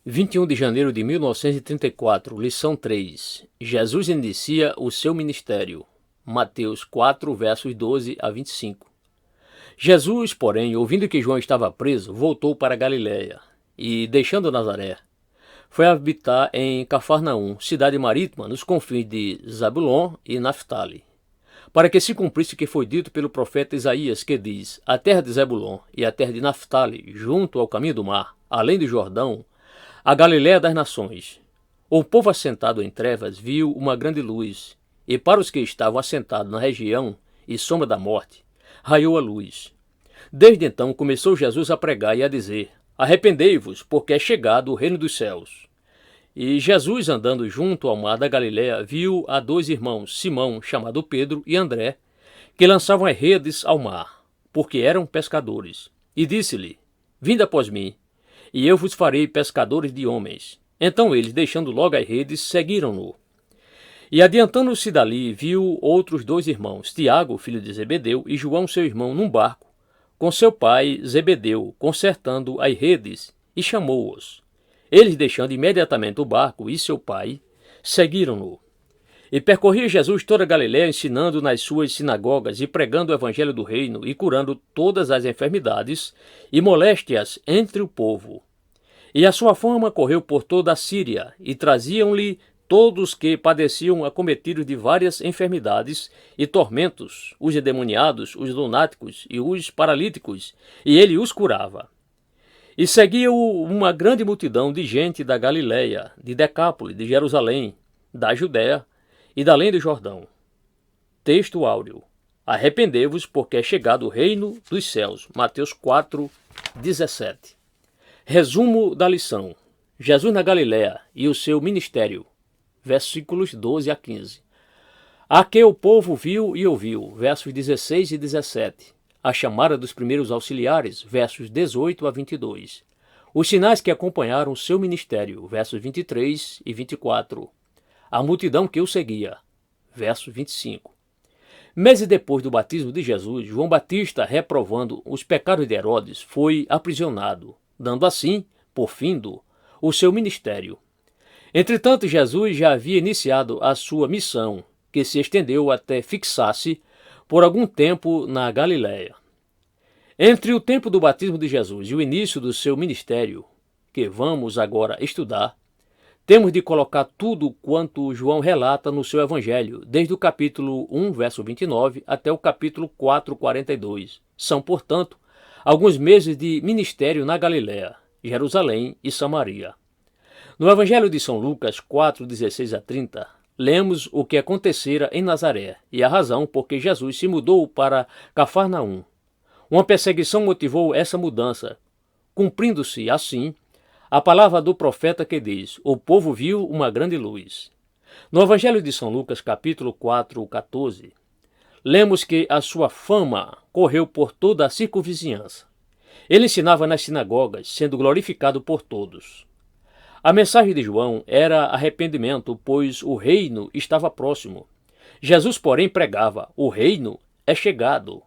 21 de janeiro de 1934, lição 3. Jesus inicia o seu ministério. Mateus 4, versos 12 a 25. Jesus, porém, ouvindo que João estava preso, voltou para Galiléia e, deixando Nazaré, foi habitar em Cafarnaum, cidade marítima, nos confins de Zabulon e Naftali, para que se cumprisse o que foi dito pelo profeta Isaías, que diz: a terra de Zabulon e a terra de Naftali, junto ao caminho do mar, além do Jordão, a Galiléia das nações. O povo assentado em trevas viu uma grande luz, e para os que estavam assentados na região e sombra da morte, raiou a luz. Desde então começou Jesus a pregar e a dizer: arrependei-vos, porque é chegado o reino dos céus. E Jesus, andando junto ao mar da Galiléia, viu a dois irmãos, Simão, chamado Pedro, e André, que lançavam as redes ao mar, porque eram pescadores. E disse-lhe: vinde após mim, e eu vos farei pescadores de homens. Então eles, deixando logo as redes, seguiram-no. E adiantando-se dali, viu outros dois irmãos, Tiago, filho de Zebedeu, e João, seu irmão, num barco, com seu pai Zebedeu, consertando as redes, e chamou-os. Eles, deixando imediatamente o barco e seu pai, seguiram-no. E percorria Jesus toda a Galiléia, ensinando nas suas sinagogas e pregando o evangelho do reino e curando todas as enfermidades e moléstias entre o povo. E a sua fama correu por toda a Síria, e traziam-lhe todos que padeciam acometidos de várias enfermidades e tormentos, os endemoniados, os lunáticos e os paralíticos, e ele os curava. E seguia-o uma grande multidão de gente da Galiléia, de Decápole, de Jerusalém, da Judéia e da além do Jordão. Texto áureo. Arrependei-vos, porque é chegado o reino dos céus. Mateus 4, 17. Resumo da lição. Jesus na Galiléia e o seu ministério. Versículos 12 a 15. A que o povo viu e ouviu. Versos 16 e 17. A chamada dos primeiros auxiliares. Versos 18 a 22. Os sinais que acompanharam o seu ministério. Versos 23 e 24. A multidão que o seguia. Verso 25. Meses depois do batismo de Jesus, João Batista, reprovando os pecados de Herodes, foi aprisionado, dando assim, por findo, o seu ministério. Entretanto, Jesus já havia iniciado a sua missão, que se estendeu até fixar-se por algum tempo na Galiléia. Entre o tempo do batismo de Jesus e o início do seu ministério, que vamos agora estudar, temos de colocar tudo quanto João relata no seu evangelho, desde o capítulo 1, verso 29, até o capítulo 4, 42. São, portanto, alguns meses de ministério na Galiléia, Jerusalém e Samaria. No evangelho de São Lucas 4, 16 a 30, lemos o que acontecera em Nazaré e a razão por que Jesus se mudou para Cafarnaum. Uma perseguição motivou essa mudança, cumprindo-se, assim, a palavra do profeta que diz: o povo viu uma grande luz. No Evangelho de São Lucas, capítulo 4, 14, lemos que a sua fama correu por toda a circunvizinhança. Ele ensinava nas sinagogas, sendo glorificado por todos. A mensagem de João era arrependimento, pois o reino estava próximo. Jesus, porém, pregava: o reino é chegado.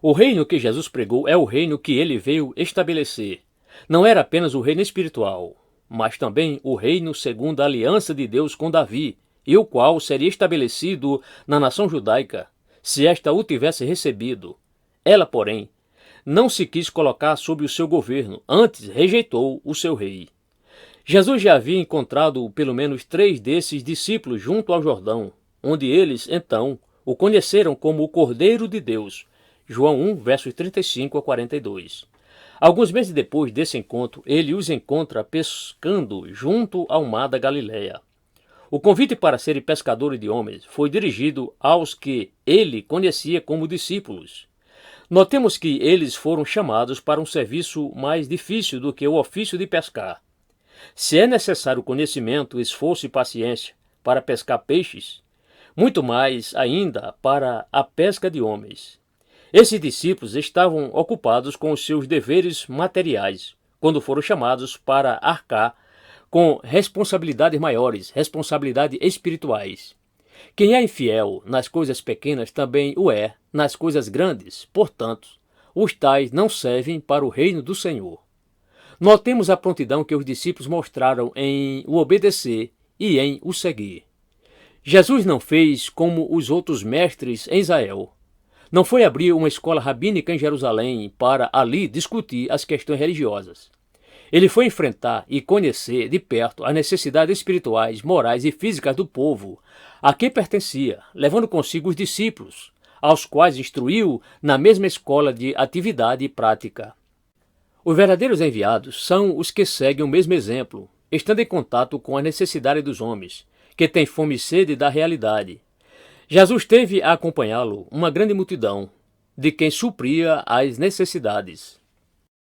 O reino que Jesus pregou é o reino que ele veio estabelecer. Não era apenas o reino espiritual, mas também o reino segundo a aliança de Deus com Davi, e o qual seria estabelecido na nação judaica, se esta o tivesse recebido. Ela, porém, não se quis colocar sob o seu governo, antes rejeitou o seu rei. Jesus já havia encontrado pelo menos 3 desses discípulos junto ao Jordão, onde eles, então, o conheceram como o Cordeiro de Deus. João 1, versos 35 a 42. Alguns meses depois desse encontro, ele os encontra pescando junto ao mar da Galiléia. O convite para serem pescadores de homens foi dirigido aos que ele conhecia como discípulos. Notemos que eles foram chamados para um serviço mais difícil do que o ofício de pescar. Se é necessário conhecimento, esforço e paciência para pescar peixes, muito mais ainda para a pesca de homens. Esses discípulos estavam ocupados com os seus deveres materiais, quando foram chamados para arcar com responsabilidades maiores, responsabilidades espirituais. Quem é infiel nas coisas pequenas também o é nas coisas grandes. Portanto, os tais não servem para o reino do Senhor. Notemos a prontidão que os discípulos mostraram em o obedecer e em o seguir. Jesus não fez como os outros mestres em Israel. Não foi abrir uma escola rabínica em Jerusalém para ali discutir as questões religiosas. Ele foi enfrentar e conhecer de perto as necessidades espirituais, morais e físicas do povo a quem pertencia, levando consigo os discípulos, aos quais instruiu na mesma escola de atividade e prática. Os verdadeiros enviados são os que seguem o mesmo exemplo, estando em contato com as necessidades dos homens, que têm fome e sede da realidade. Jesus teve a acompanhá-lo uma grande multidão, de quem supria as necessidades.